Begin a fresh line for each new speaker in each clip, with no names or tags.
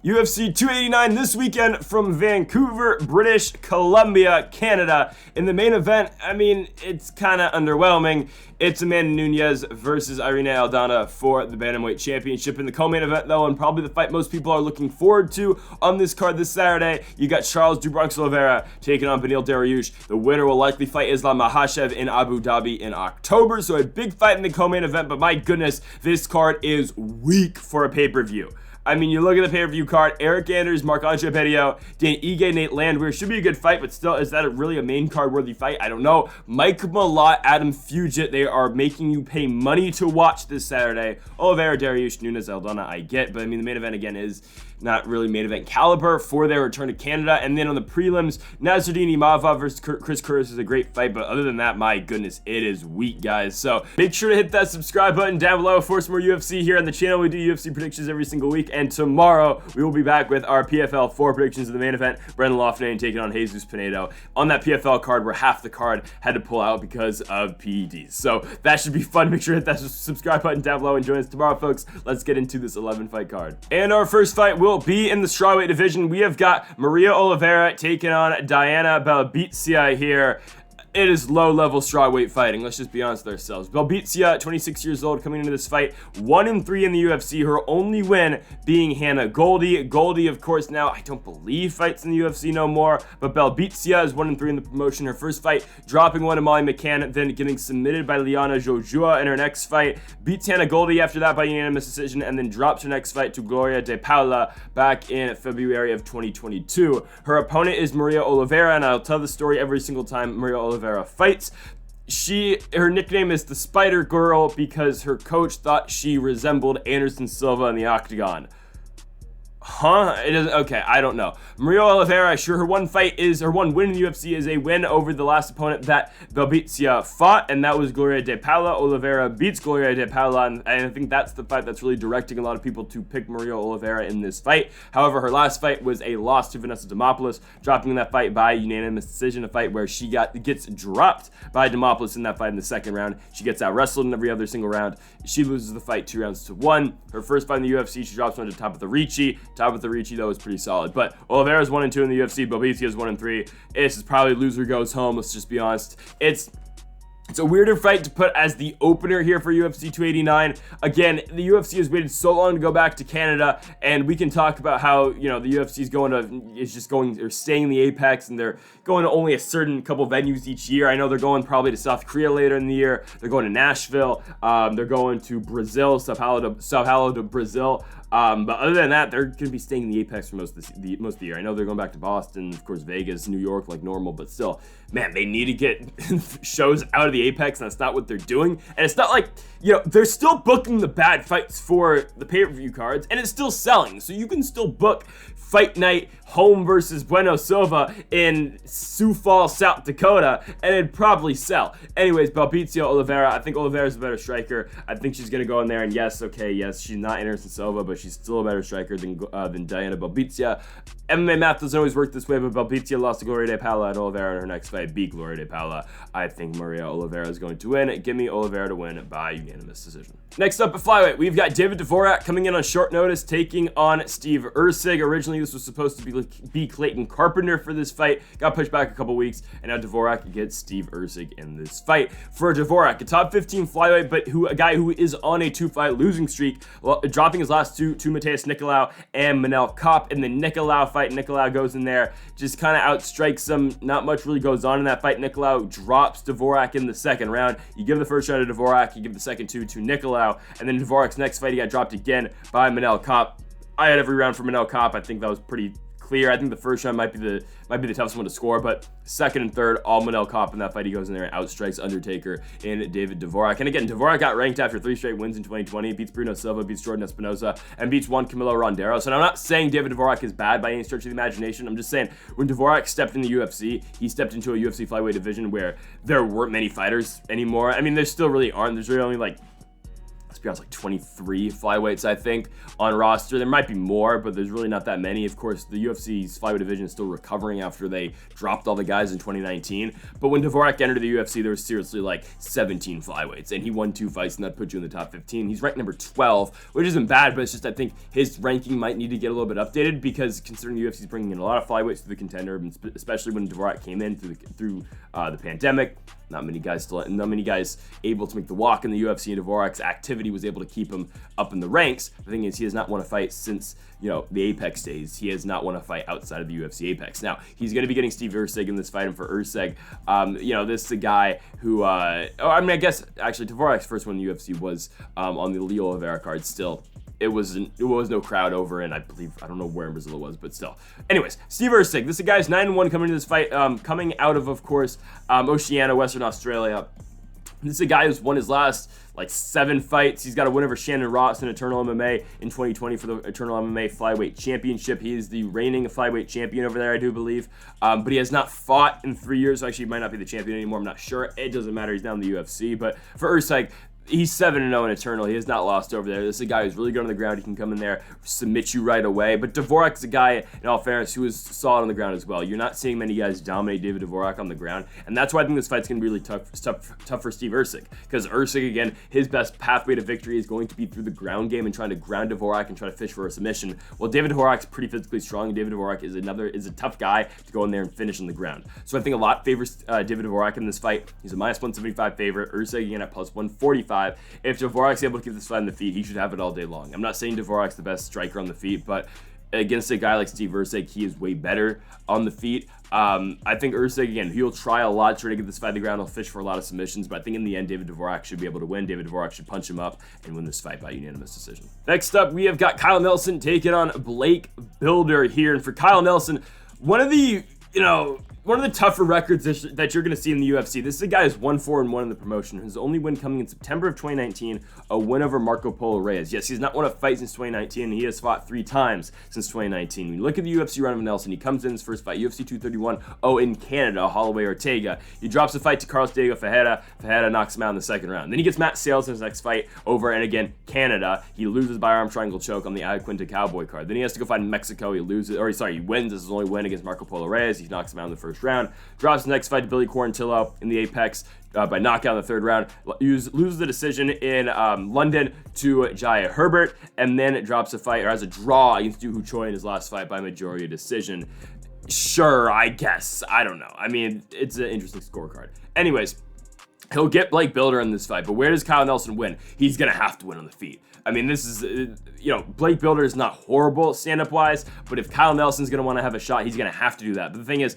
UFC 289 this weekend from Vancouver, British Columbia, Canada. In the main event, I mean, it's kind of underwhelming. It's Amanda Nunes versus Irene Aldana for the Bantamweight Championship. In the co-main event, though, and probably the fight most people are looking forward to on this card this Saturday, you got Charles Dvorak Oliveira taking on Beneil Dariush. The winner will likely fight Islam Makhachev in Abu Dhabi in October, so a big fight in the co-main event, but my goodness, this card is weak for a pay-per-view. I mean, you look at the pay-per-view card, Eric Anders, Marc-Andre Barriault, Dan Ige, Nate Landwehr. Should be a good fight, but still, is that really a main card-worthy fight? I don't know. Mike Malott, Adam Fugitt, they are making you pay money to watch this Saturday. Oliveira, Dariush, Nunes, Aldana, I get, but I mean, the main event, again, is not really main event caliber for their return to Canada. And then on the prelims, Nasruddin Imavov versus Chris Curtis is a great fight, but other than that, my goodness, it is weak, guys. So make sure to hit that subscribe button down below for some more UFC here on the channel. We do UFC predictions every single week, and tomorrow we will be back with our PFL 4 predictions of the main event. Brendan Loughnane taking on Jesus Pinedo on that PFL card where half the card had to pull out because of PEDs. So that should be fun. Make sure to hit that subscribe button down below and join us tomorrow, folks. Let's get into this 11 fight card. And our first fight will be in the strawweight division. We have got Maria Oliveira taking on Diana Belbita here. It is low-level strawweight fighting. Let's just be honest with ourselves. Belbita, 26 years old, coming into this fight, 1-3 in the UFC. Her only win being Hannah Goldie. Goldie, of course, now I don't believe fights in the UFC no more, but Belbita is 1-3 in the promotion. Her first fight, dropping one to Molly McCann, then getting submitted by Liana Jojua in her next fight. Beats Hannah Goldie after that by unanimous decision, and then drops her next fight to Gloria De Paula back in February of 2022. Her opponent is Maria Oliveira, and I'll tell the story every single time Maria Oliveira fights. Her nickname is the Spider Girl because her coach thought she resembled Anderson Silva in the octagon. It doesn't. Okay, I don't know. Maria Oliveira, sure, her one win in the UFC is a win over the last opponent that Belbita fought, and that was Gloria De Paula. Oliveira beats Gloria De Paula, and I think that's the fight that's really directing a lot of people to pick Maria Oliveira in this fight. However, her last fight was a loss to Vanessa Demopoulos, dropping in that fight by unanimous decision, a fight where she gets dropped by Demopoulos in that fight in the second round. She gets out wrestled in every other single round. She loses the fight 2-1. Her first fight in the UFC, she drops one to Top of the Ricci. Top of the Ricci, though, is pretty solid. But Oliveira's 1-2 in the UFC. Belbita is 1-3. This is probably loser goes home. Let's just be honest. It's a weirder fight to put as the opener here for UFC 289. Again, the UFC has waited so long to go back to Canada, and we can talk about how, the UFC is staying in the Apex, and they're going to only a certain couple venues each year. I know they're going probably to South Korea later in the year. They're going to Nashville. They're going to Brazil, Sao Paulo to Brazil. But other than that, they're going to be staying in the Apex for most of the year. I know they're going back to Boston, of course, Vegas, New York, like normal, but still, man, they need to get shows out of the Apex, and that's not what they're doing. And it's not like, they're still booking the bad fights for the pay-per-view cards, and it's still selling. So you can still book Fight Night Home versus Bueno Silva in Sioux Falls, South Dakota, and it'd probably sell. Anyways, Belbita Oliveira, I think Oliveira's a better striker. I think she's going to go in there, and yes, she's not Anderson Silva, but she's still a better striker than Diana Belbita. MMA math doesn't always work this way, but Belbita lost to Gloria De Paula, and Oliveira in her next fight beat Gloria De Paula. I think Maria Oliveira is going to win. Give me Oliveira to win by unanimous decision. Next up at flyweight, we've got David Dvorak coming in on short notice, taking on Steve Erceg. Originally, this was supposed to be Clayton Carpenter for this fight. Got pushed back a couple weeks, and now Dvorak gets Steve Erceg in this fight. For Dvorak, a top 15 flyweight, but a guy who is on a 2-fight losing streak, dropping his last two to Mateus Nicolau and Manel Kopp. In the Nicolau fight, Nicolau goes in there, just kind of outstrikes him. Not much really goes on in that fight. Nicolau drops Dvorak in the second round. You give the first round to Dvorak, you give the second two to Nicolau, and then Dvorak's next fight, he got dropped again by Manel Kopp. I had every round for Manel Kopp. I think that was pretty clear. I think the first round might be the toughest one to score, but second and third, all Manel Kopp in that fight. He goes in there and outstrikes Undertaker and David Dvorak. And again, Dvorak got ranked after 3 straight wins in 2020. Beats Bruno Silva, beats Jordan Espinosa, and beats Juan Camilo Ronderos. And I'm not saying David Dvorak is bad by any stretch of the imagination. I'm just saying when Dvorak stepped in the UFC, he stepped into a UFC flyweight division where there weren't many fighters anymore. I mean, there still really aren't. There's really only like let's be honest, like 23 flyweights, I think, on roster. There might be more, but there's really not that many. Of course, the UFC's flyweight division is still recovering after they dropped all the guys in 2019. But when Dvorak entered the UFC, there was seriously like 17 flyweights, and he won 2 fights, and that put you in the top 15. He's ranked number 12, which isn't bad, but it's just I think his ranking might need to get a little bit updated, because considering the UFC is bringing in a lot of flyweights to the contender, especially when Dvorak came in through the pandemic. Not many guys able to make the walk in the UFC, and Dvorak's activity was able to keep him up in the ranks. The thing is, he has not won a fight since, the Apex days. He has not won a fight outside of the UFC Apex. Now, he's going to be getting Steve Erceg in this fight, and for Erceg, this is a guy who, I guess, actually, Dvorak's first win in the UFC was on the Leo Oliveira card still. It was no crowd over, and I don't know where in Brazil it was, but still. Anyways, Steve Erceg, this is a guy's 9-1 coming into this fight, coming out of course, Oceania, Western Australia. This is a guy who's won his last, 7 fights. He's got a win over Shannon Ross in Eternal MMA in 2020 for the Eternal MMA Flyweight Championship. He is the reigning flyweight champion over there, I do believe. But he has not fought in 3 years, so actually he might not be the champion anymore. I'm not sure. It doesn't matter. He's now in the UFC. But for Erceg, he's 7-0 in Eternal. He has not lost over there. This is a guy who's really good on the ground. He can come in there, submit you right away. But Dvorak's a guy, in all fairness, who is solid on the ground as well. You're not seeing many guys dominate David Dvorak on the ground. And that's why I think this fight's going to be really tough for Steve Erceg. Because Erceg, again, his best pathway to victory is going to be through the ground game and trying to ground Dvorak and try to fish for a submission. Well, David Dvorak's pretty physically strong. David Dvorak is a tough guy to go in there and finish on the ground. So I think a lot favors David Dvorak in this fight. He's a minus 175 favorite. Erceg again at plus 145. If Dvorak's able to keep this fight on the feet, he should have it all day long. I'm not saying Dvorak's the best striker on the feet, but against a guy like Steve Erceg, he is way better on the feet. I think Erceg, again, he'll try a lot, try to get this fight on the ground. He'll fish for a lot of submissions, but I think in the end, David Dvorak should be able to win. David Dvorak should punch him up and win this fight by unanimous decision. Next up, we have got Kyle Nelson taking on Blake Bilder here. And for Kyle Nelson, one of the tougher records that you're going to see in the UFC. This is a guy who's 1-4-1 in the promotion. His only win coming in September of 2019, a win over Marco Polo Reyes. Yes, he's not won a fight since 2019, and he has fought 3 times since 2019. When you look at the UFC run of Nelson, he comes in his first fight, UFC 231, in Canada, Holloway Ortega. He drops a fight to Carlos Diego Ferreira. Ferreira knocks him out in the second round. Then he gets Matt Sales in his next fight over, and again, Canada. He loses by arm triangle choke on the Ayacuinta Cowboy card. Then he has to go fight in Mexico. He wins. This is his only win against Marco Polo Reyes. He knocks him out in the first round. Drops the next fight to Billy Quarantillo in the Apex by knockout in the third round. Loses the decision in London to Jaya Herbert, and then it drops a fight, or has a draw against Doo Ho Choi in his last fight by majority decision. Sure, I guess. I don't know. I mean, it's an interesting scorecard. Anyways, he'll get Blake Bilder in this fight, but where does Kyle Nelson win? He's going to have to win on the feet. I mean, this is, Blake Bilder is not horrible stand-up wise, but if Kyle Nelson's going to want to have a shot, he's going to have to do that. But the thing is,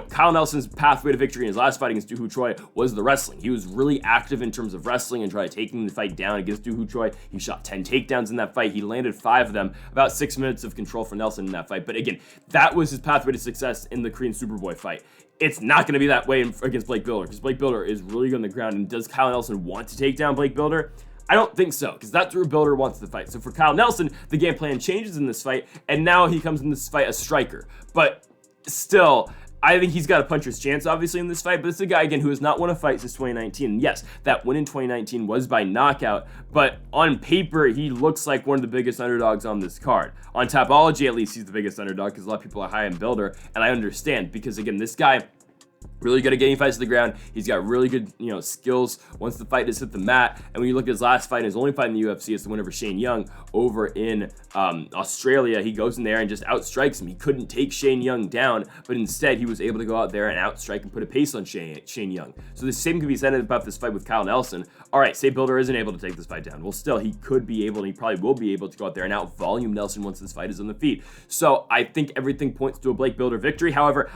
Kyle Nelson's pathway to victory in his last fight against Doo Ho Choi was the wrestling. He was really active in terms of wrestling and tried taking the fight down against Doo Ho Choi. He shot 10 takedowns in that fight. He landed 5 of them, about 6 minutes of control for Nelson in that fight. But again, that was his pathway to success in the Korean Superboy fight. It's not going to be that way against Blake Bilder, because Blake Bilder is really good on the ground. And does Kyle Nelson want to take down Blake Bilder? I don't think so, because that's where Bilder wants to fight. So for Kyle Nelson, the game plan changes in this fight, and now he comes in this fight a striker. But still, I think he's got a puncher's chance, obviously, in this fight, but it's a guy, again, who has not won a fight since 2019. And yes, that win in 2019 was by knockout, but on paper, he looks like one of the biggest underdogs on this card. On Tapology, at least, he's the biggest underdog, because a lot of people are high on Bilder, and I understand, because, again, this guy, really good at getting fights to the ground. He's got really good, skills once the fight has hit the mat. And when you look at his last fight, his only fight in the UFC, is the win over Shane Young over in Australia. He goes in there and just outstrikes him. He couldn't take Shane Young down, but instead he was able to go out there and outstrike and put a pace on Shane Young. So the same can be said about this fight with Kyle Nelson. All right, say Bilder isn't able to take this fight down. Well, still, he could be able, and he probably will be able to go out there and out-volume Nelson once this fight is on the feet. So I think everything points to a Blake Bilder victory. However,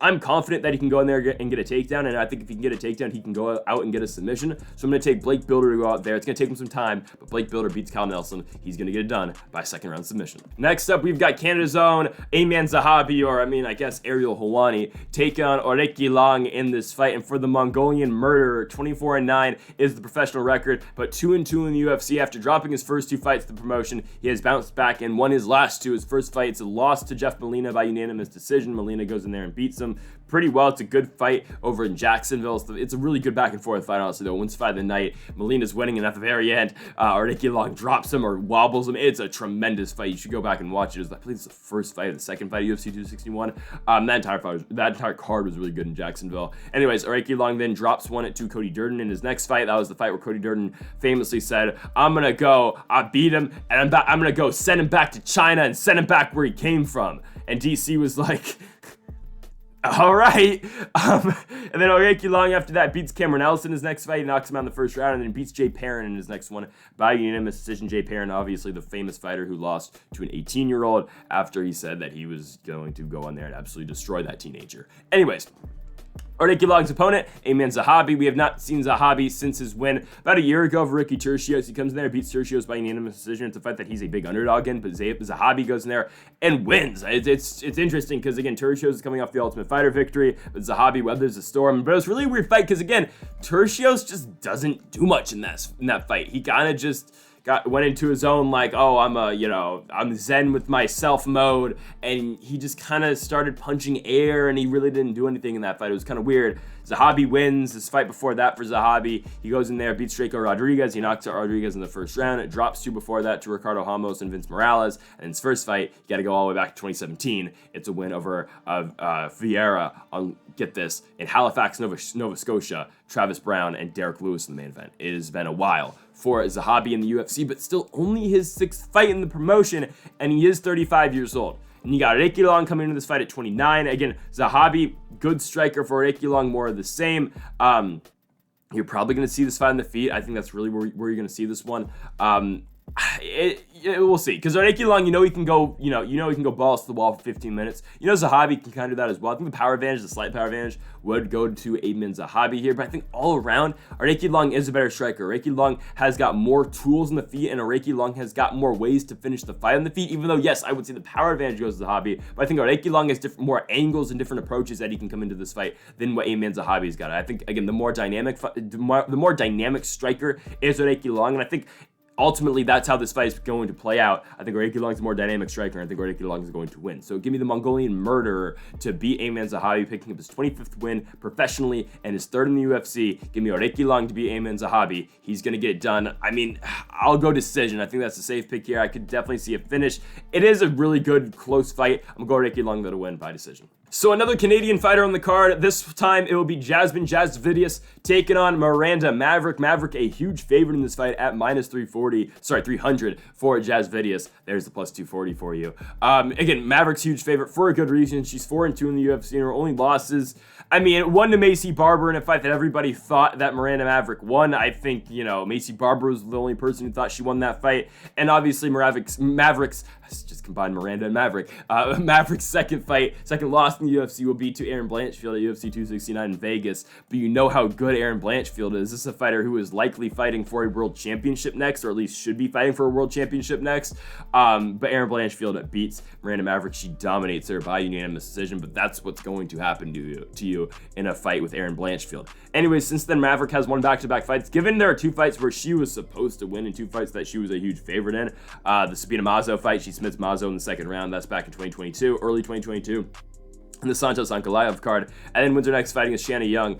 I'm confident that he can go in there and get a takedown, and I think if he can get a takedown, he can go out and get a submission. So I'm going to take Blake Bilder to go out there. It's going to take him some time, but Blake Bilder beats Kyle Nelson. He's going to get it done by second-round submission. Next up, we've got Canada's own Ayman Zahabi, I guess Ariel Helwani, take on Aoriqileng in this fight. And for the Mongolian murderer, 24-9 is the professional record, but 2-2 in the UFC. After dropping his first 2 fights to the promotion, he has bounced back and won his last 2. His first fight, it's a loss to Jeff Molina by unanimous decision. Molina goes in there and beats him. him pretty well. It's a good fight over in Jacksonville. It's a really good back and forth fight, honestly, though. Wins fight of the night. Molina's winning, and at the very end, Aoriqileng drops him or wobbles him. It's a tremendous fight. You should go back and watch it. I believe it's the first fight of the second fight of UFC 261. That entire card was really good in Jacksonville. Anyways, Aoriqileng then drops one to Cody Durden in his next fight. That was the fight where Cody Durden famously said, I beat him, and I'm gonna go send him back to China and send him back where he came from. And DC was like, all right. And then Aoriqileng after that beats Cameron Ellison in his next fight. He knocks him out in the first round and then beats Jay Perrin in his next one by unanimous decision. Jay Perrin, obviously the famous fighter who lost to an 18-year-old after he said that he was going to go on there and absolutely destroy that teenager. Anyways, Aoriqileng's opponent, Aman Zahabi. We have not seen Zahabi since his win about a year ago over Ricky Tercios. He comes in there, beats Tercios by unanimous decision. It's a fight that he's a big underdog in, but Zahabi goes in there and wins. It's interesting because, again, Tercios is coming off the Ultimate Fighter victory, but Zahabi weathers the storm. But it was really a weird fight because, again, Tercios just doesn't do much in that fight. He kind of just went into his own, like, oh, I'm zen with myself mode, and he just kind of started punching air, and he really didn't do anything in that fight. It was kind of weird. Zahabi wins his fight before that for Zahabi. He goes in there, beats Draco Rodriguez. He knocks out Rodriguez in the first round. It drops two before that to Ricardo Ramos and Vince Morales. And in his first fight, you got to go all the way back to 2017. It's a win over Vieira on, get this, in Halifax, Nova Scotia. Travis Brown and Derek Lewis in the main event. It has been a while for Zahabi in the UFC, but still only his sixth fight in the promotion, and he is 35 years old. And you got Aoriqileng coming into this fight at 29. Again, Zahabi, good striker for Aoriqileng, more of the same. You're probably going to see this fight on the feet. I think that's really where you're going to see this one. We'll see, because Aoriqileng, he can go, he can go balls to the wall for 15 minutes. Zahabi can kind of do that as well. I think the power advantage, the slight power advantage, would go to Aman Zahabi here, but I think all around, Aoriqileng is a better striker. Aoriqileng has got more tools in the feet, and Aoriqileng has got more ways to finish the fight on the feet, even though, yes, I would say the power advantage goes to Zahabi, but I think Aoriqileng has more angles and different approaches that he can come into this fight than what Aman Zahabi's got. I think, again, the more dynamic striker is Aoriqileng, and I think ultimately, that's how this fight is going to play out. I think Aoriqileng is a more dynamic striker, and I think Aoriqileng is going to win. So give me the Mongolian murderer to beat Aman Zahabi, picking up his 25th win professionally and his third in the UFC. Give me Aoriqileng to beat Aman Zahabi. He's going to get it done. I mean, I'll go decision. I think that's a safe pick here. I could definitely see a finish. It is a really good, close fight. I'm going to go Aoriqileng to win by decision. So another Canadian fighter on the card. This time it will be Jasudavicius taking on Miranda Maverick. Maverick, a huge favorite in this fight at minus 300 for Jasudavicius. There's the plus 240 for you. Again, Maverick's huge favorite for a good reason. She's 4-2 in the UFC, and her only losses, one to Macy Barber in a fight that everybody thought that Miranda Maverick won. I think, Macy Barber was the only person who thought she won that fight. And obviously Maverick's just combined Miranda and Maverick. Maverick's second loss in the UFC will be to Erin Blanchfield at UFC 269 in Vegas. But you know how good Erin Blanchfield is. This is a fighter who is likely fighting for a world championship next, or at least should be fighting for a world championship next. But Erin Blanchfield beats Miranda Maverick. She dominates her by unanimous decision, but that's what's going to happen to you in a fight with Erin Blanchfield. Anyways, since then, Maverick has won back-to-back fights. Given there are two fights where she was supposed to win and two fights that she was a huge favorite in. The Sabina Mazo fight, she submits Mazo in the second round. That's back in early 2022. In the Santos Ankalaev card, and then wins her next fight against Shanna Young in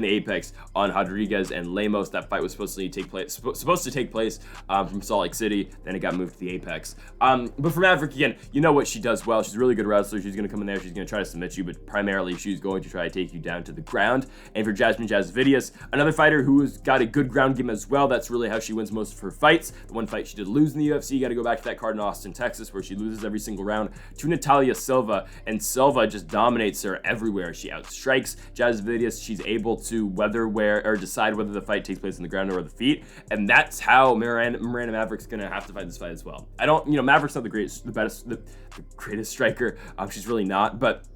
the Apex on Rodriguez and Lemos. That fight was supposed to take place from Salt Lake City. Then it got moved to the Apex. But for Maverick, again, you know what she does well. She's a really good wrestler. She's going to come in there. She's going to try to submit you, but primarily she's going to try to take you down to the ground. And for Jasudavicius, another fighter who's got a good ground game as well. That's really how she wins most of her fights. The one fight she did lose in the UFC, you got to go back to that card in Austin, Texas, where she loses every single round to Natalia Silva, and Silva just dominates her everywhere. She outstrikes Jasudavicius. She's able to decide whether the fight takes place in the ground or the feet, and that's how Miranda Maverick's gonna have to fight this fight as well. Maverick's not the greatest striker. She's really not, but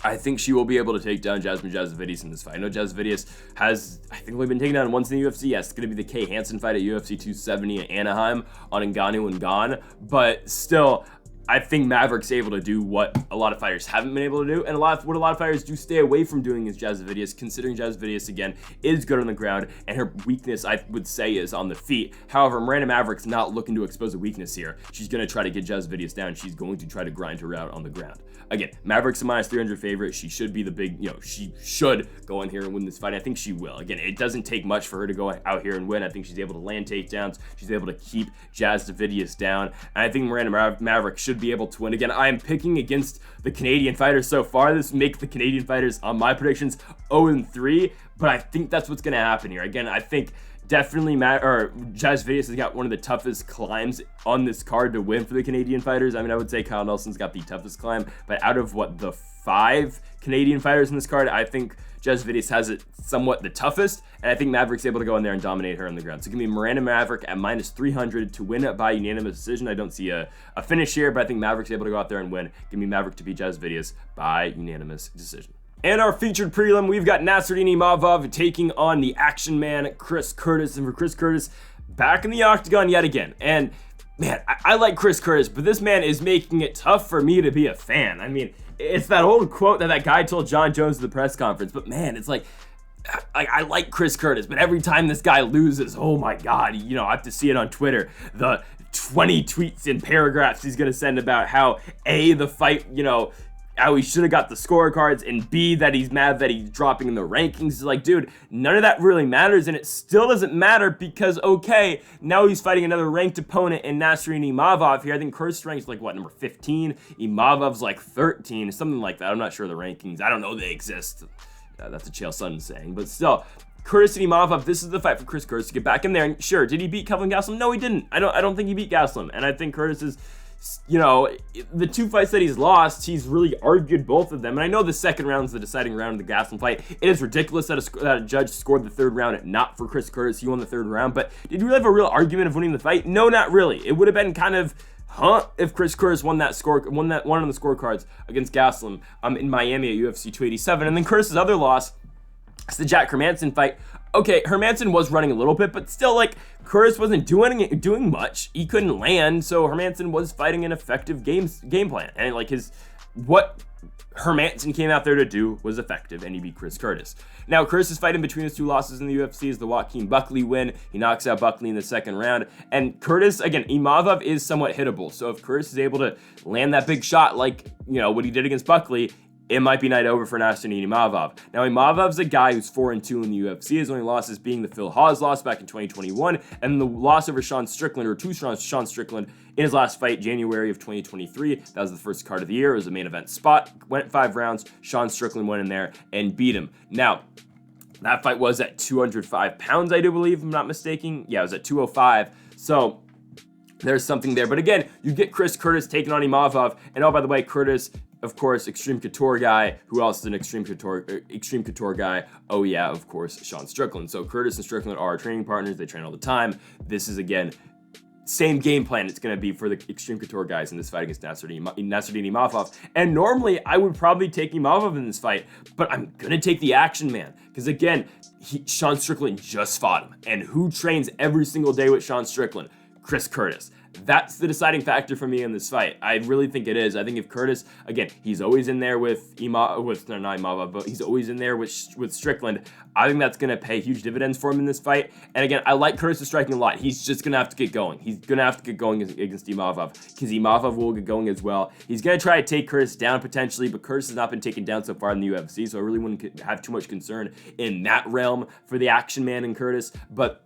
I think she will be able to take down Jasudavicius in this fight. I know Jasudavicius has, only been taken down once in the UFC. Yes, it's going to be the Kay Hansen fight at UFC 270 in Anaheim on Ngannou and Gane, but still, I think Maverick's able to do what a lot of fighters haven't been able to do, and what a lot of fighters do stay away from doing is Jasudavicius, considering Jasudavicius, again, is good on the ground, and her weakness, I would say, is on the feet. However, Miranda Maverick's not looking to expose a weakness here. She's going to try to get Jasudavicius down. She's going to try to grind her out on the ground. Again, Maverick's a minus 300 favorite. She should be the big, she should go in here and win this fight. I think she will. Again, it doesn't take much for her to go out here and win. I think she's able to land takedowns. She's able to keep Jasudavicius down. And I think Miranda Maverick should be able to win. Again, I am picking against the Canadian fighters so far. This makes the Canadian fighters on my predictions 0-3, but I think that's what's going to happen here. Again, I think definitely Jasudavicius has got one of the toughest climbs on this card to win for the Canadian fighters. I mean, I would say Kyle Nelson's got the toughest climb, but out of the 5 Canadian fighters in this card, I think Jasudavicius has it somewhat the toughest, and I think Maverick's able to go in there and dominate her on the ground. So give me Miranda Maverick at minus 300 to win it by unanimous decision. I don't see a finish here, but I think Maverick's able to go out there and win. Give me Maverick to beat Jasudavicius by unanimous decision. And our featured prelim, we've got Nasruddin Imavov taking on the action man, Chris Curtis. And for Chris Curtis, back in the octagon yet again. And man, I like Chris Curtis, but this man is making it tough for me to be a fan. I mean, it's that old quote that guy told John Jones at the press conference. But man, it's like I like Chris Curtis, but every time this guy loses, oh my God, I have to see it on Twitter. The 20 tweets and paragraphs he's going to send about how A, the fight, how he should have got the scorecards, and B, that he's mad that he's dropping in the rankings. It's like, dude, none of that really matters, and it still doesn't matter because, okay, now he's fighting another ranked opponent in Nasruddin Imavov here. I think Curtis ranks like, what, number 15? Imavov's like 13, something like that. I'm not sure of the rankings. I don't know they exist. That's a Chael Sonnen saying, but still, Curtis and Imavov, this is the fight for Chris Curtis to get back in there. And sure, did he beat Kelvin Gastelum? No, he didn't. I don't think he beat Gastelum, and I think Curtis is, the 2 fights that he's lost, he's really argued both of them. And I know the second round is the deciding round of the Gastelum fight. It is ridiculous that a judge scored the 3rd round not for Chris Curtis. He won the 3rd round. But did you really have a real argument of winning the fight? No, not really. It would have been kind of, if Chris Curtis won on the scorecards against Gastelum in Miami at UFC 287. And then Curtis's other loss, it's the Jack Hermansson fight. Okay, Hermansson was running a little bit, but still, like, Curtis wasn't doing much. He couldn't land, so Hermansson was fighting an effective game plan. And, like, what Hermansson came out there to do was effective, and he beat Chris Curtis. Now, Curtis' fight in between his 2 losses in the UFC is the Joaquin Buckley win. He knocks out Buckley in the 2nd round. And Curtis, again, Imavov is somewhat hittable. So if Curtis is able to land that big shot like, what he did against Buckley, it might be night over for Nasruddin Imavov. Now, Imavov's a guy who's 4-2 in the UFC. His only losses being the Phil Hawes loss back in 2021, and the loss over Sean Strickland, or to Sean Strickland, in his last fight, January of 2023. That was the first card of the year. It was a main event spot. Went 5 rounds. Sean Strickland went in there and beat him. Now, that fight was at 205 pounds, I do believe, if I'm not mistaken. Yeah, it was at 205. So there's something there. But again, you get Chris Curtis taking on Imavov. And oh, by the way, Curtis, of course, Extreme Couture guy. Who else is an Extreme Couture guy? Oh yeah, of course, Sean Strickland. So Curtis and Strickland are training partners. They train all the time. This is, again, same game plan it's going to be for the Extreme Couture guys in this fight against Nasruddin Imavov. And normally, I would probably take Imavov in this fight, but I'm going to take the action man. Because again, Sean Strickland just fought him. And who trains every single day with Sean Strickland? Chris Curtis. That's the deciding factor for me in this fight. I really think it is. I think if Curtis, again, he's always in there with Imavov, but he's always in there with Strickland. I think that's going to pay huge dividends for him in this fight. And again, I like Curtis' striking a lot. He's just going to have to get going. He's going to have to get going against Imavov because Imavov will get going as well. He's going to try to take Curtis down potentially, but Curtis has not been taken down so far in the UFC, so I really wouldn't have too much concern in that realm for the action man and Curtis. But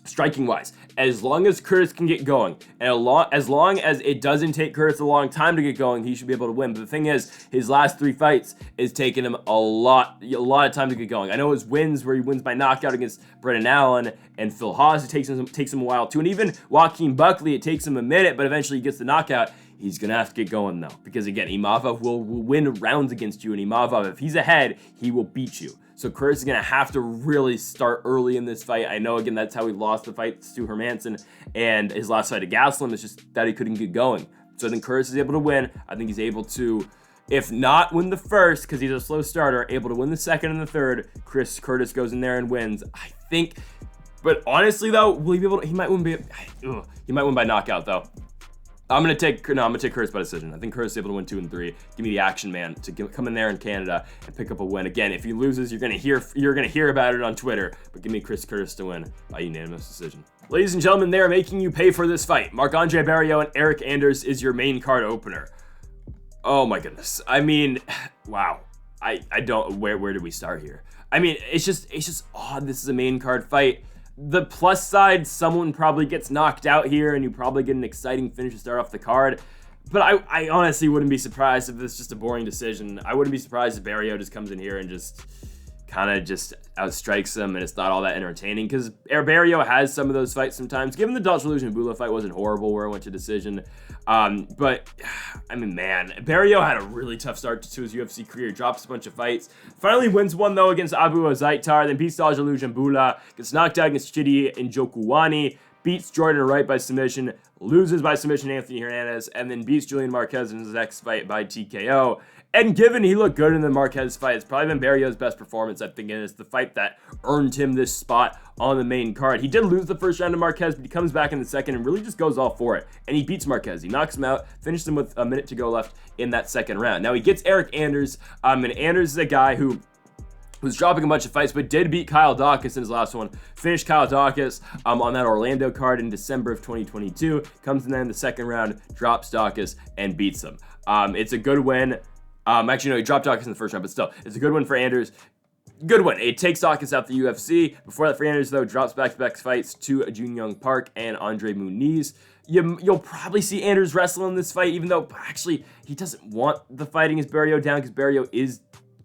striking wise, as long as Curtis can get going, and as long as it doesn't take Curtis a long time to get going, he should be able to win. But the thing is, his last 3 fights is taking him a lot of time to get going. I know his wins where he wins by knockout against Brendan Allen and Phil Hawes, it takes him a while too. And even Joaquin Buckley, it takes him a minute, but eventually he gets the knockout. He's going to have to get going though, because again, Imavov will win rounds against you, and Imavov, if he's ahead, he will beat you. So Curtis is going to have to really start early in this fight. I know, again, that's how he lost the fights to Hermansson, and his last fight to Gastelum is just that he couldn't get going. So I think Curtis is able to win. I think he's able to, if not win the first, because he's a slow starter, able to win the second and the third. Chris Curtis goes in there and wins. I think, but honestly though, will he be able to, he might win by knockout though. I'm gonna take Curtis by decision. I think Curtis is able to win 2 and 3. Give me the action man to come in there in Canada and pick up a win. Again, if he loses, you're gonna hear about it on Twitter. But give me Chris Curtis to win by unanimous decision. Ladies and gentlemen, they are making you pay for this fight. Marc-Andre Barriault and Eric Anders is your main card opener. Oh my goodness. I mean, wow. I don't. Where do we start here? I mean, it's just odd. This is a main card fight. The plus side, someone probably gets knocked out here, and you probably get an exciting finish to start off the card. But I honestly wouldn't be surprised if this is just a boring decision. I wouldn't be surprised if Barriault just comes in here and just kind of just outstrikes him, and it's not all that entertaining, because Barriault has some of those fights sometimes. Given the Dalton and Bula fight wasn't horrible where it went to decision, but I mean, man, Barriault had a really tough start to his UFC career. Drops a bunch of fights, finally wins one though against Abu Azaitar, then beats Dalton Bula, gets knocked out against Chidi Njokuani, beats Jordan Wright by submission, loses by submission to Anthony Hernandez, and then beats Julian Marquez in his next fight by TKO. And given he looked good in the Marquez fight, it's probably been Barriault's best performance, I think, and it's the fight that earned him this spot on the main card. He did lose the first round to Marquez, but he comes back in the second and really just goes all for it. And he beats Marquez. He knocks him out, finishes him with a minute to go left in that second round. Now he gets Eric Anders, and Anders is a guy who was dropping a bunch of fights, but did beat Kyle Dawkins in his last one. Finished Kyle Dawkins on that Orlando card in December of 2022. Comes in there in the second round, drops Dawkins, and beats him. It's a good win. Actually, no, he dropped Dawkins in the first round, but still, it's a good win for Anders. Good win. It takes Dawkins out the UFC. Before that, for Anders, though, drops back-to-back fights to Jun Young Park and Andre Muniz. You'll probably see Anders wrestle in this fight, even though, actually, he doesn't want the fighting his Barriault down, because Barriault is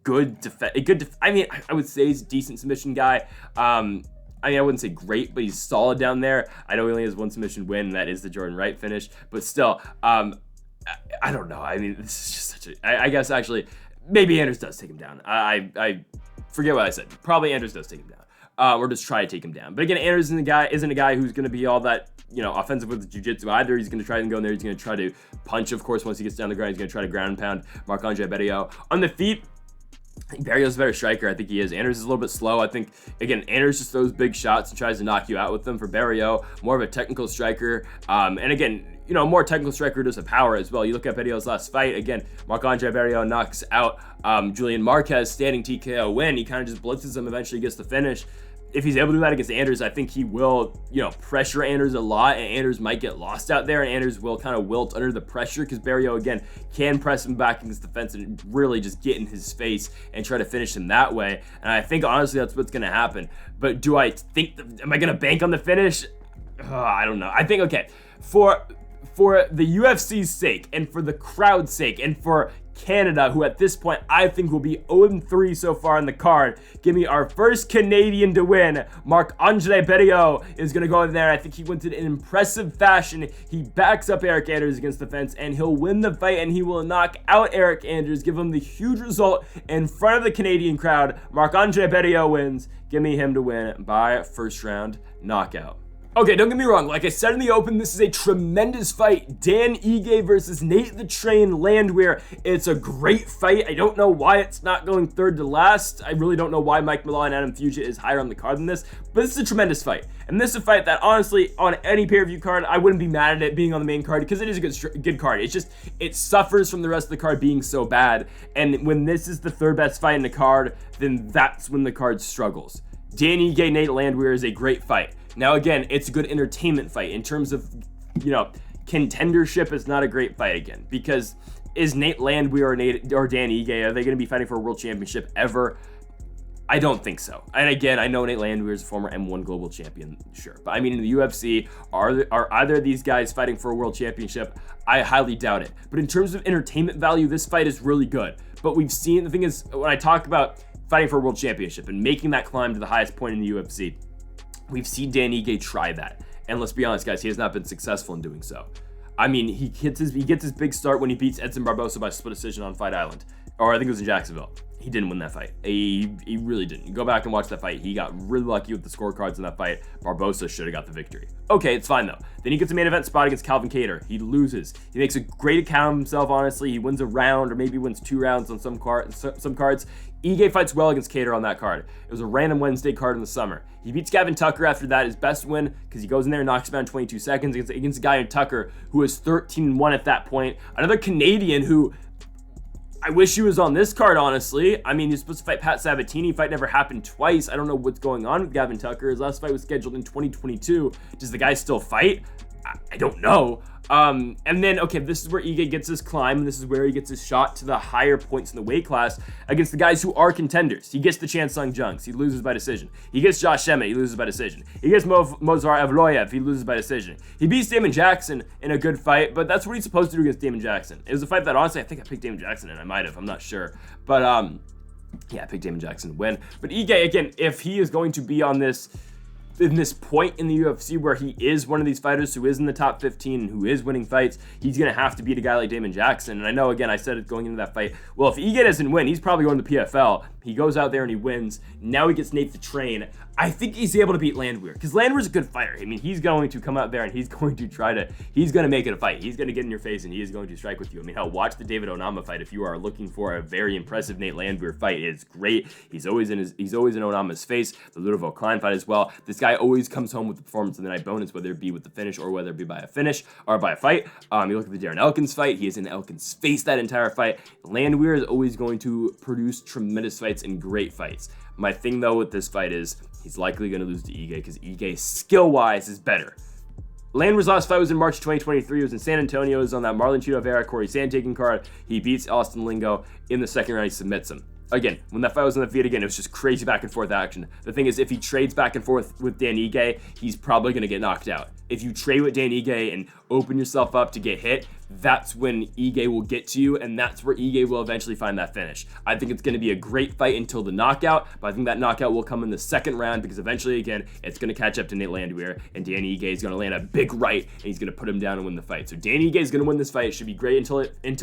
I would say he's a decent submission guy. I wouldn't say great, but he's solid down there. I know he only has one submission win, and that is the Jordan Wright finish. But still, I don't know. I mean, this is just such a... I guess, actually, maybe Anders does take him down. I forget what I said. Probably Anders does take him down. Or just try to take him down. But again, Anders isn't a guy who's going to be all that, offensive with the jiu-jitsu either. He's going to try and go in there. He's going to try to punch, of course, once he gets down the ground. He's going to try to ground and pound Marc-Andre Barriault. On the feet, I think Barriault's a better striker. I think he is. Anders is a little bit slow. I think, again, Anders just throws big shots and tries to knock you out with them. For Barriault, more of a technical striker. And again, more technical striker does have power as well. You look at Barriault's last fight, again, Marc-Andre Barriault knocks out Julian Marquez, standing TKO win. He kind of just blitzes him, eventually gets the finish. If he's able to do that against Anders, I think he will, pressure Anders a lot, and Anders might get lost out there, and Anders will kind of wilt under the pressure, because Barriault, again, can press him back against the fence and really just get in his face and try to finish him that way. And I think, honestly, that's what's going to happen. But do I think, am I going to bank on the finish? I don't know. I think, okay, for the UFC's sake, and for the crowd's sake, and for Canada, who at this point I think will be 0-3 so far in the card, give me our first Canadian to win. Marc-Andre Barriault is going to go in there. I think he wins it in impressive fashion. He backs up Eric Anders against the fence, and he'll win the fight, and he will knock out Eric Anders, give him the huge result in front of the Canadian crowd. Marc-Andre Barriault wins. Give me him to win by first round knockout. Okay, don't get me wrong. Like I said in the open, this is a tremendous fight. Dan Ige versus Nate the Train Landwehr. It's a great fight. I don't know why it's not going third to last. I really don't know why Mike Malott and Adam Fugitt is higher on the card than this, but this is a tremendous fight. And this is a fight that, honestly, on any pay-per-view card, I wouldn't be mad at it being on the main card, because it is a good card. It's just, it suffers from the rest of the card being so bad. And when this is the third best fight in the card, then that's when the card struggles. Dan Ige, Nate Landwehr is a great fight. Now, again, it's a good entertainment fight. In terms of, contendership, is not a great fight again, because is Nate Landwehr or Dan Ige, are they going to be fighting for a world championship ever? I don't think so. And again, I know Nate Landwehr is a former M1 global champion, sure. But I mean, in the UFC, are either of these guys fighting for a world championship? I highly doubt it. But in terms of entertainment value, this fight is really good. But we've seen, the thing is, when I talk about fighting for a world championship and making that climb to the highest point in the UFC, we've seen Dan Ige try that. And let's be honest, guys, he has not been successful in doing so. I mean, he gets his big start when he beats Edson Barbosa by split decision on Fight Island. or I think it was in Jacksonville. He didn't win that fight. He really didn't. Go back and watch that fight. He got really lucky with the scorecards in that fight. Barbosa should have got the victory. Okay, it's fine though. Then he gets a main event spot against Calvin Kattar. He loses. He makes a great account of himself, honestly. He wins a round or maybe wins 2 rounds on some cards. Ige fights well against Kattar on that card. It was a random Wednesday card in the summer. He beats Gavin Tucker after that, his best win, because he goes in there and knocks him out in 22 seconds against a guy in Tucker who was 13-1 at that point. Another Canadian who I wish he was on this card, honestly. I mean, he's supposed to fight Pat Sabatini. Fight never happened twice. I don't know what's going on with Gavin Tucker. His last fight was scheduled in 2022. Does the guy still fight? I don't know. And then, okay, this is where Ige gets his climb, and this is where he gets his shot to the higher points in the weight class against the guys who are contenders. He gets the Chan Sung Jungs. He loses by decision. He gets Josh Emmett. He loses by decision. He gets Mozar Evloyev. He loses by decision. He beats Damon Jackson in a good fight, but that's what he's supposed to do against Damon Jackson. It was a fight that, honestly, I think I picked Damon Jackson, and I might have. I'm not sure. But, yeah, I picked Damon Jackson to win. But Ige, again, if he is going to be on this in this point in the UFC where he is one of these fighters who is in the top 15 and who is winning fights, he's going to have to beat a guy like Damon Jackson. And I know, again, I said it going into that fight, well, if Ige doesn't win, he's probably going to the PFL. He goes out there and he wins. Now he gets Nate to train. I think he's able to beat Landwehr, because Landwehr's a good fighter. I mean, he's going to come out there and he's going to make it a fight. He's going to get in your face and he is going to strike with you. I mean, hell, watch the David Onama fight if you are looking for a very impressive Nate Landwehr fight. It's great. He's always in Onama's face. The Ludovic Klein fight as well. This guy always comes home with the performance of the night bonus, whether it be with the finish or whether it be by a finish or by a fight. You look at the Darren Elkins fight. He is in Elkins' face that entire fight. Landwehr is always going to produce tremendous fights and great fights. My thing, though, with this fight is he's likely going to lose to Ige because Ige, skill-wise, is better. Landwehr's last fight was in March 2023. It was in San Antonio. It was on that Marlon Chito Vera, Corey Sandhagen card. He beats Austin Lingo. In the second round, he submits him. Again, when that fight was on the feet again, it was just crazy back and forth action. The thing is, if he trades back and forth with Dan Ige, he's probably going to get knocked out. If you trade with Dan Ige and open yourself up to get hit, that's when Ige will get to you, and that's where Ige will eventually find that finish. I think it's going to be a great fight until the knockout, but I think that knockout will come in the second round because eventually, again, it's going to catch up to Nate Landwehr, and Danny Ige is going to land a big right, and he's going to put him down and win the fight. So Danny Ige is going to win this fight. It should be great until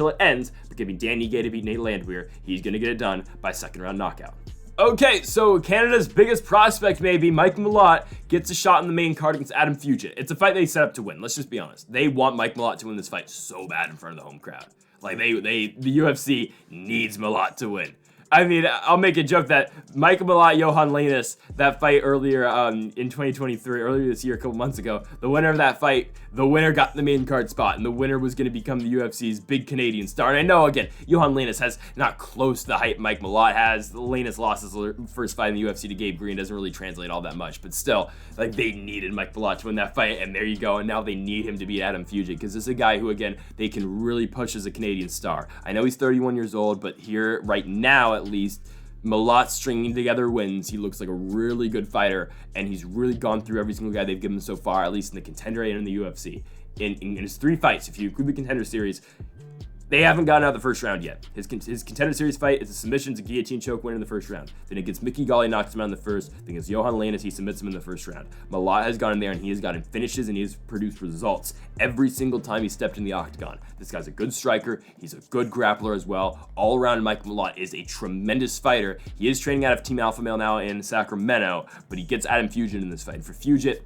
it ends, but give me Danny Ige to beat Nate Landwehr. He's going to get it done by second round knockout. Okay, so Canada's biggest prospect, maybe, Mike Malott, gets a shot in the main card against Adam Fugitt. It's a fight they set up to win. Let's just be honest. They want Mike Malott to win this fight so bad in front of the home crowd. Like, the UFC needs Malott to win. I mean, I'll make a joke that Michael Malott, Johan Lanus, that fight earlier in 2023, earlier this year, a couple months ago, the winner of that fight, the winner got the main card spot, and the winner was going to become the UFC's big Canadian star. And I know, again, Johan Lanus has not close to the hype Mike Malott has. Lanus lost his first fight in the UFC to Gabe Green. Doesn't really translate all that much, but still, like, they needed Mike Malott to win that fight, and there you go, and now they need him to beat Adam Fugitt, because this is a guy who, again, they can really push as a Canadian star. I know he's 31 years old, but here, right now, at least, Malott stringing together wins. He looks like a really good fighter, and he's really gone through every single guy they've given him so far, at least in the contender and in the UFC. In his 3 fights, if you include the contender series, they haven't gotten out of the first round yet. His contender series fight is a submission to guillotine choke win in the first round. Then against Mickey Gall, knocks him out in the first. Then against Johan Lanus, he submits him in the first round. Malott has gone in there and he has gotten finishes and he has produced results every single time he stepped in the octagon. This guy's a good striker. He's a good grappler as well. All around, Mike Malott is a tremendous fighter. He is training out of Team Alpha Male now in Sacramento, but he gets Adam Fugitt in this fight. For Fugitt,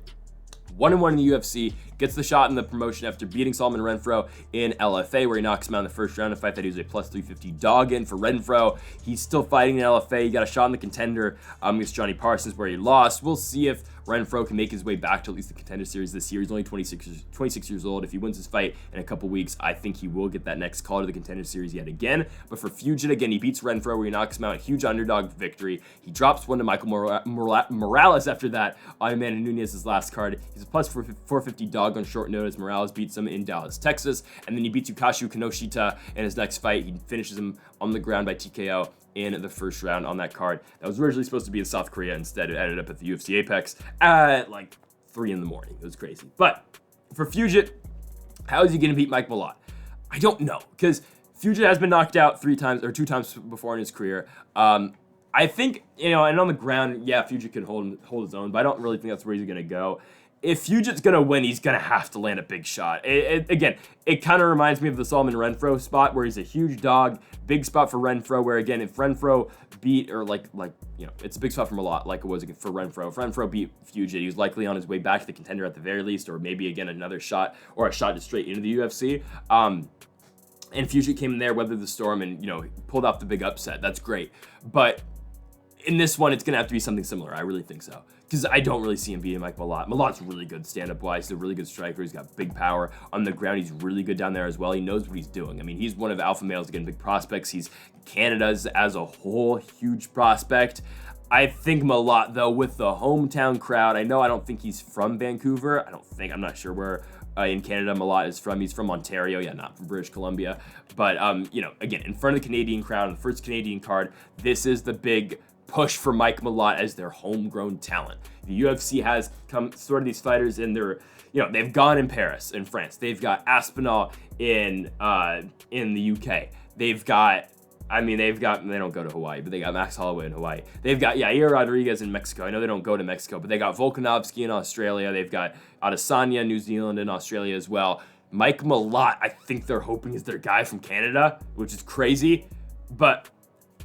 1-1 in the UFC, gets the shot in the promotion after beating Solomon Renfro in LFA, where he knocks him out in the first round, a fight that he was a plus 350 dog in for Renfro. He's still fighting in LFA. He got a shot in the contender against Johnny Parsons, where he lost. We'll see if Renfro can make his way back to at least the contender series this year. He's only 26 years old. If he wins his fight in a couple weeks, I think he will get that next call to the contender series yet again. But for Fugitt, again, he beats Renfro, where he knocks him out, a huge underdog victory. He drops one to Michael Morales after that on Amanda Nunes' last card. He's a plus 450 dog on short notice. Morales beats him in Dallas, Texas, and then he beats Yukashu Kinoshita in his next fight. He finishes him on the ground by TKO in the first round on that card. That was originally supposed to be in South Korea. Instead, it ended up at the UFC Apex at like 3 in the morning. It was crazy. But for Fugitt, how is he going to beat Mike Malott? I don't know, because Fugitt has been knocked out 2 times before in his career. I think, and on the ground, yeah, Fugitt can hold his own, but I don't really think that's where he's going to go. if Fugitt's going to win, he's going to have to land a big shot. Again, it kind of reminds me of the Solomon Renfro spot where he's a huge dog. Big spot for Renfro, where again, if Renfro beat, or it's a big spot for Malott, like it was for Renfro. If Renfro beat Fugitt, he was likely on his way back to the contender at the very least, or maybe again another shot, or a shot just straight into the UFC. And Fugitt came in there, weathered the storm, and pulled off the big upset. That's great. But in this one, it's going to have to be something similar. I really think so. Because I don't really see him beating Mike Malott. Malott's really good stand-up wise. He's a really good striker. He's got big power on the ground. He's really good down there as well. He knows what he's doing. I mean, he's one of alpha males, again, big prospects. He's Canada's as a whole huge prospect. I think Malott, though, with the hometown crowd, I don't think he's from Vancouver. I'm not sure where in Canada Malott is from. He's from Ontario, not from British Columbia. But, again, in front of the Canadian crowd, on the first Canadian card, this is the big push for Mike Malott as their homegrown talent. The UFC has come sort of these fighters in their, they've gone in Paris, in France. They've got Aspinall in the UK. They don't go to Hawaii, but they got Max Holloway in Hawaii. They've got Yair Rodriguez in Mexico. I know they don't go to Mexico, but they got Volkanovski in Australia. They've got Adesanya, New Zealand, and Australia as well. Mike Malott, I think they're hoping is their guy from Canada, which is crazy, but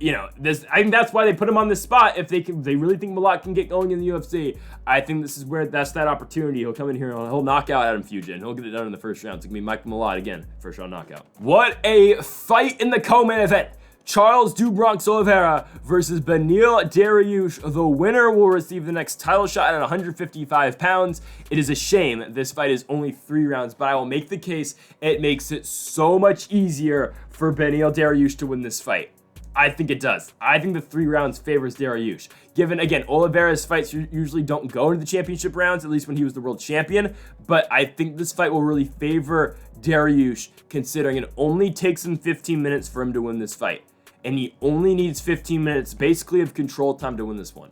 I think that's why they put him on this spot. If they really think Malott can get going in the UFC, I think this is where that's that opportunity. He'll come in here and he'll knock out Adam Fugitt, and he'll get it done in the first round. It's gonna be Mike Malott again, first round knockout. What a fight in the co-main event! Charles do Bronx Oliveira versus Beneil Dariush. The winner will receive the next title shot at 155 pounds. It is a shame this fight is only 3 rounds, but I will make the case it makes it so much easier for Beneil Dariush to win this fight. I think it does. I think the 3 rounds favors Dariush. Given, again, Oliveira's fights usually don't go into the championship rounds, at least when he was the world champion, but I think this fight will really favor Dariush, considering it only takes him 15 minutes for him to win this fight. And he only needs 15 minutes, basically, of control time to win this one.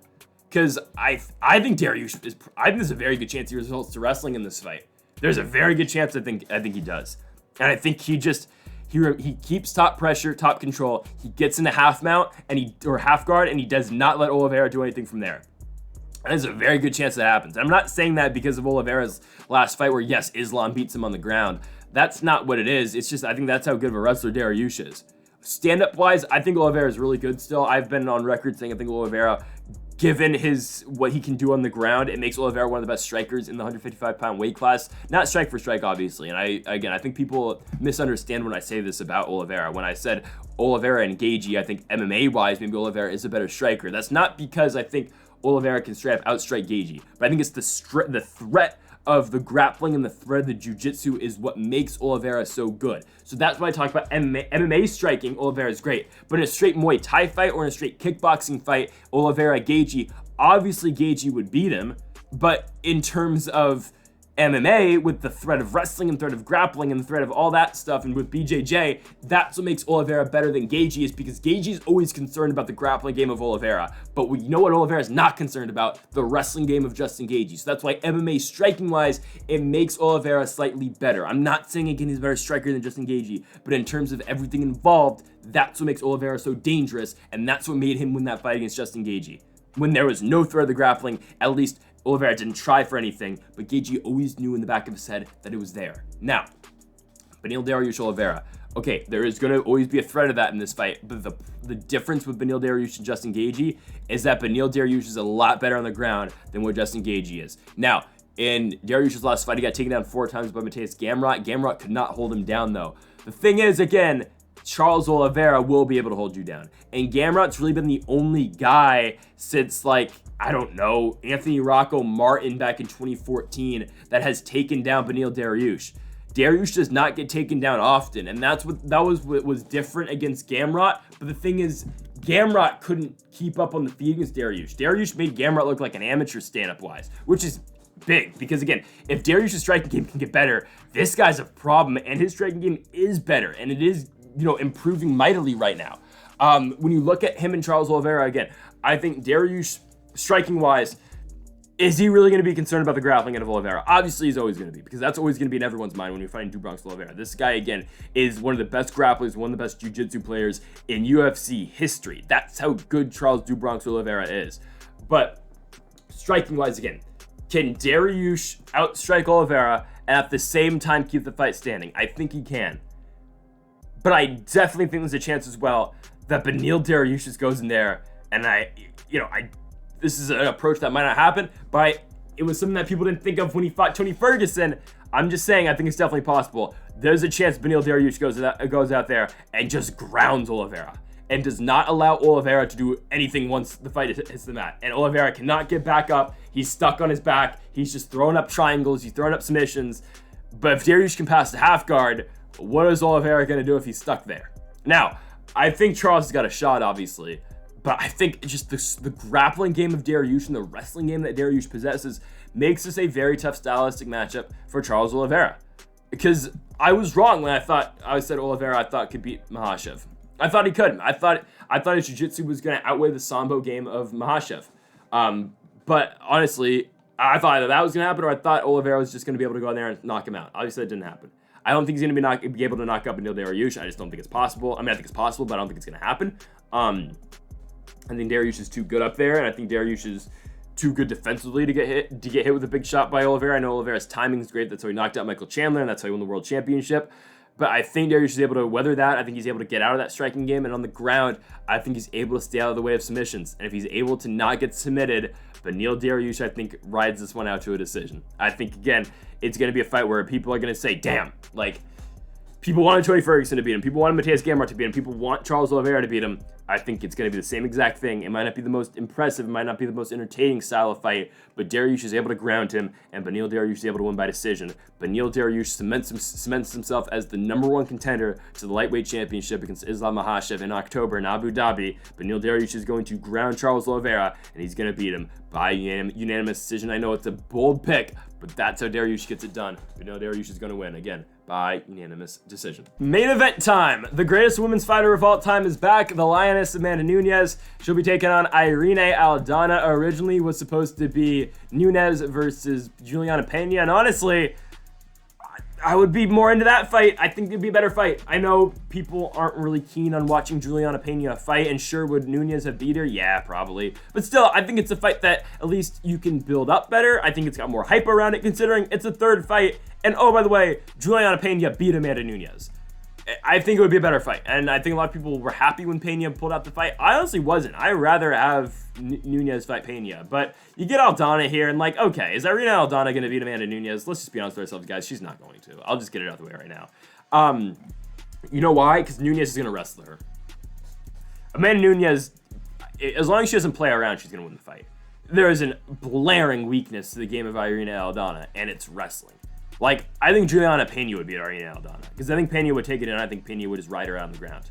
Because I think Dariush I think there's a very good chance he results to wrestling in this fight. There's a very good chance I think he does. And I think he keeps top pressure, top control. He gets into half mount or half guard, and he does not let Oliveira do anything from there. And there's a very good chance that happens. And I'm not saying that because of Oliveira's last fight where, yes, Islam beats him on the ground. That's not what it is. It's just I think that's how good of a wrestler Dariush is. Stand-up wise, I think Oliveira is really good still. I've been on record saying I think Oliveira, given what he can do on the ground, it makes Oliveira one of the best strikers in the 155-pound weight class. Not strike for strike, obviously. And I think people misunderstand when I say this about Oliveira. When I said Oliveira and Gagey, I think MMA-wise, maybe Oliveira is a better striker. That's not because I think Oliveira can straight up outstrike Gagey, but I think it's the threat of the grappling and the threat of the jiu-jitsu is what makes Oliveira so good. So that's why I talk about MMA striking. Oliveira is great, but in a straight Muay Thai fight or in a straight kickboxing fight, Oliveira, Gagey, obviously Gagey would beat him, but in terms of MMA, with the threat of wrestling and threat of grappling and the threat of all that stuff, and with BJJ, that's what makes Oliveira better than Gagey, is because Gagey is always concerned about the grappling game of Oliveira, but we know what Oliveira is not concerned about, the wrestling game of Justin Gagey. So that's why MMA striking wise, it makes Oliveira slightly better. I'm not saying again he's a better striker than Justin Gagey, but in terms of everything involved, that's what makes Oliveira so dangerous, and that's what made him win that fight against Justin Gagey. When there was no threat of the grappling, at least Oliveira didn't try for anything, but Gagey always knew in the back of his head that it was there. Now, Beneil Dariush Oliveira. Okay, there is going to always be a threat of that in this fight, but the difference with Beneil Dariush and Justin Gagey is that Beneil Dariush is a lot better on the ground than what Justin Gagey is. Now, in Dariush's last fight, he got taken down 4 times by Mateusz Gamrot. Gamrot could not hold him down, though. The thing is, again, Charles Oliveira will be able to hold you down. And Gamrot's really been the only guy since, Anthony Rocco Martin back in 2014 that has taken down Beneil Dariush. Dariush does not get taken down often, and that was what was different against Gamrot. But the thing is, Gamrot couldn't keep up on the feet against Dariush. Dariush made Gamrot look like an amateur stand-up wise, which is big, because again, if Dariush's striking game can get better, this guy's a problem, and his striking game is better, and it is improving mightily right now. When you look at him and Charles Oliveira, again, I think Dariush, striking-wise, is he really going to be concerned about the grappling of Oliveira? Obviously, he's always going to be, because that's always going to be in everyone's mind when you're fighting Bronx Oliveira. This guy, again, is one of the best grapplers, one of the best jiu-jitsu players in UFC history. That's how good Charles do Bronx Oliveira is. But striking-wise, again, Can Dariush outstrike Oliveira and at the same time keep the fight standing? I think he can. But I definitely think there's a chance as well that Beneil Dariush just goes in there, and this is an approach that might not happen, but it was something that people didn't think of when he fought Tony Ferguson. I'm just saying, I think it's definitely possible. There's a chance Beneil Dariush goes out there and just grounds Oliveira and does not allow Oliveira to do anything once the fight hits the mat. And Oliveira cannot get back up. He's stuck on his back. He's just throwing up triangles. He's throwing up submissions. But if Dariush can pass the half guard, what is Oliveira going to do if he's stuck there? Now, I think Charles has got a shot, obviously. But I think just the grappling game of Dariush and the wrestling game that Dariush possesses makes this a very tough stylistic matchup for Charles Oliveira. Because I was wrong when I said Oliveira I thought could beat Makhachev. I thought he could. I thought his jiu-jitsu was going to outweigh the sambo game of Makhachev. But honestly, I thought either that was going to happen or I thought Oliveira was just going to be able to go in there and knock him out. Obviously, that didn't happen. I don't think he's going to be able to knock up Beneil Dariush. I just don't think it's possible. I mean, I think it's possible, but I don't think it's going to happen. I think Dariush is too good up there, and I think Dariush is too good defensively to get hit with a big shot by Oliveira. I know Oliveira's timing is great. That's how he knocked out Michael Chandler, and that's how he won the world championship. But I think Dariush is able to weather that. I think he's able to get out of that striking game, and on the ground, I think he's able to stay out of the way of submissions. And if he's able to not get submitted, Beneil Dariush, I think, rides this one out to a decision. I think, again, it's going to be a fight where people are going to say, damn, like, people wanted Tony Ferguson to beat him. People wanted Matthias Gamrot to beat him. People want Charles Oliveira to beat him. I think it's going to be the same exact thing. It might not be the most impressive. It might not be the most entertaining style of fight, but Dariush is able to ground him, and Beneil Dariush is able to win by decision. Beneil Dariush cements himself as the #1 contender to the lightweight championship against Islam Makhachev in October in Abu Dhabi. Beneil Dariush is going to ground Charles Oliveira, and he's going to beat him by unanimous decision. I know it's a bold pick, but that's how Dariush gets it done. Beneil Dariush is going to win, again, by unanimous decision. Main event time. The greatest women's fighter of all time is back. The Lioness Amanda Nunes. She'll be taking on Irene Aldana. Originally was supposed to be Nunes versus Juliana Pena. And honestly, I would be more into that fight. I think it'd be a better fight. I know people aren't really keen on watching Juliana Pena fight, and sure, would Nunes have beat her? Yeah, probably. But still, I think it's a fight that at least you can build up better. I think it's got more hype around it, considering it's a third fight. And oh, by the way, Juliana Pena beat Amanda Nunes. I think it would be a better fight, and I think a lot of people were happy when Pena pulled out the fight. I honestly wasn't. I'd rather have Nunes fight Pena, but you get Aldana here, and like, okay, is Irene Aldana going to beat Amanda Nunes? Let's just be honest with ourselves, guys. She's not going to. I'll just get it out of the way right now. You know why? Because Nunes is going to wrestle her. Amanda Nunes, as long as she doesn't play around, she's going to win the fight. There is a blaring weakness to the game of Irene Aldana, and it's wrestling. Like, I think Juliana Pena would beat Irene Aldana, because I think Pena would take it in, and I think Pena would just ride her out on the ground.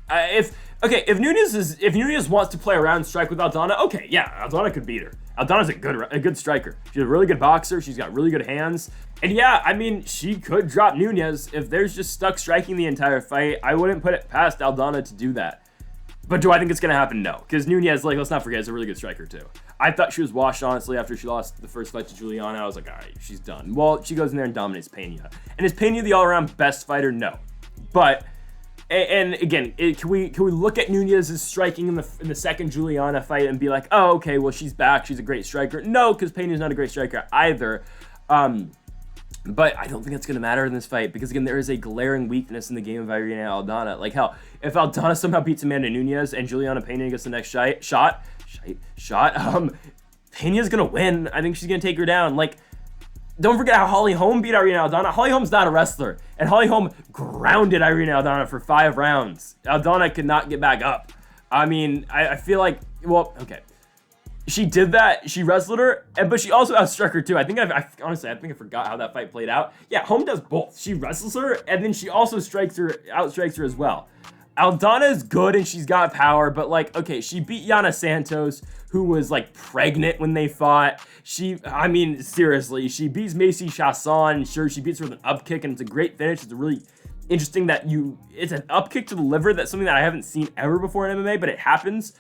If Nunes wants to play around and strike with Aldana, okay, yeah, Aldana could beat her. Aldana's a good striker. She's a really good boxer. She's got really good hands. And yeah, I mean, she could drop Nunes. If there's just stuck striking the entire fight, I wouldn't put it past Aldana to do that. But do I think it's going to happen? No. Because Nunes, like, let's not forget, is a really good striker, too. I thought she was washed, honestly, after she lost the first fight to Juliana. I was like, all right, she's done. Well, she goes in there and dominates Pena. And is Pena the all-around best fighter? No. But, and again, can we look at Nunes' striking in the second Juliana fight and be like, oh, okay, well, she's back. She's a great striker. No, because Pena's not a great striker either. But I don't think it's going to matter in this fight because, again, there is a glaring weakness in the game of Irene Aldana. Like, hell, if Aldana somehow beats Amanda Nunes and Juliana Pena gets the next shot, Pena's going to win. I think she's going to take her down. Like, don't forget how Holly Holm beat Irene Aldana. Holly Holm's not a wrestler, and Holly Holm grounded Irene Aldana for 5 rounds. Aldana could not get back up. I mean, I feel like, well, okay. She did that. She wrestled her, but she also outstruck her too. I think honestly, I forgot how that fight played out. Yeah, Holm does both. She wrestles her, and then she also outstrikes her as well. Aldana is good and she's got power, but like, okay, she beat Yana Santos, who was like pregnant when they fought. I mean, seriously, she beats Macy Chasson. Sure, she beats her with an up kick, and it's a great finish. It's a really interesting it's an up kick to the liver. That's something that I haven't seen ever before in MMA, but it happens.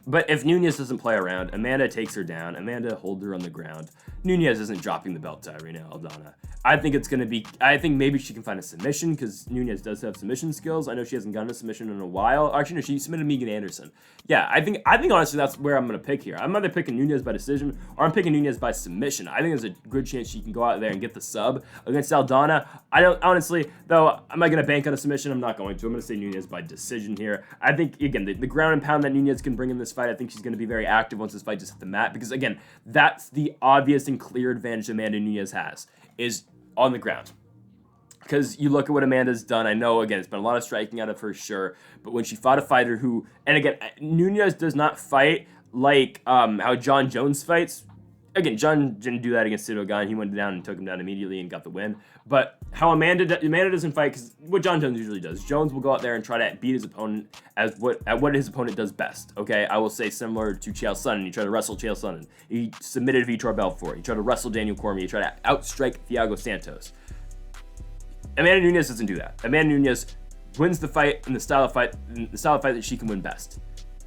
But if Nunes doesn't play around, Amanda takes her down. Amanda holds her on the ground. Nunes isn't dropping the belt to Irene Aldana. I think it's going to be, I think maybe she can find a submission because Nunes does have submission skills. I know she hasn't gotten a submission in a while. Actually, no, she submitted Megan Anderson. Yeah, I think honestly that's where I'm going to pick here. I'm either picking Nunes by decision or I'm picking Nunes by submission. I think there's a good chance she can go out there and get the sub against Aldana. I don't, honestly, though, am I going to bank on a submission? I'm not going to. I'm going to say Nunes by decision here. I think, again, the ground and pound that Nunes can bring in this fight, I think she's going to be very active once this fight just hit the mat because, again, that's the obvious and clear advantage Amanda Nunes has, is on the ground. Because you look at what Amanda's done, I know, again, it's been a lot of striking out of her, sure, but when she fought a fighter who, and again, Nunes does not fight like how John Jones fights. Again, John didn't do that against Cito Gane. He went down and took him down immediately and got the win. But how Amanda doesn't fight, because what John Jones usually does, Jones will go out there and try to beat his opponent at what his opponent does best. Okay, I will say similar to Chael Sonnen. He tried to wrestle Chael Sonnen. He submitted Vitor Belfort. He tried to wrestle Daniel Cormier. He tried to outstrike Thiago Santos. Amanda Nunes doesn't do that. Amanda Nunes wins the fight in the style of fight that she can win best.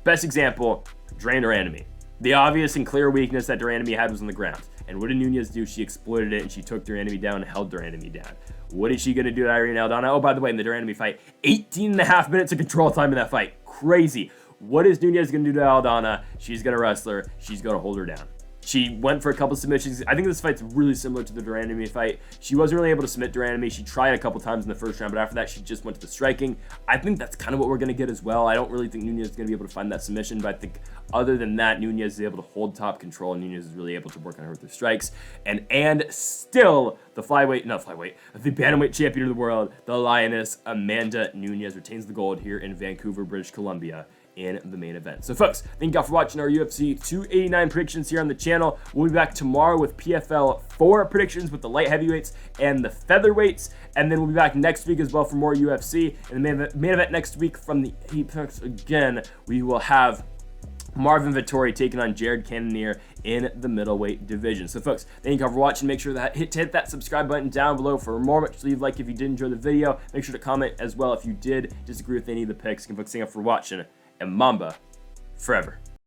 Best example, Drain her enemy. The obvious and clear weakness that their enemy had was on the ground. And what did Nunes do? She exploited it and she took their enemy down and held their enemy down. What is she going to do to Irene Aldana? Oh, by the way, in the enemy fight, 18.5 minutes of control time in that fight. Crazy. What is Nunes going to do to Aldana? She's going to wrestle her. She's going to hold her down. She went for a couple submissions. I think this fight's really similar to the Duranemy fight. She wasn't really able to submit Duranemy. She tried a couple times in the first round, but after that, she just went to the striking. I think that's kind of what we're going to get as well. I don't really think Nunes is going to be able to find that submission, but I think other than that, Nunes is able to hold top control, and Nunes is really able to work on her with her strikes. And still, the Bantamweight champion of the world, the Lioness, Amanda Nunes, retains the gold here in Vancouver, British Columbia, in the main event. So folks, thank you all for watching our UFC 289 predictions here on the channel. We'll be back tomorrow with PFL 4 predictions with the light heavyweights and the featherweights, and then we'll be back next week as well for more UFC. And the main event next week from the Apex again, we will have Marvin Vettori taking on Jared Cannonier in the middleweight division. So folks, thank you all for watching. Make sure that hit that subscribe button down below for more. Make sure to leave a like if you did enjoy the video. Make sure to comment as well if you did disagree with any of the picks. And folks, thank you all for watching. And Mamba forever.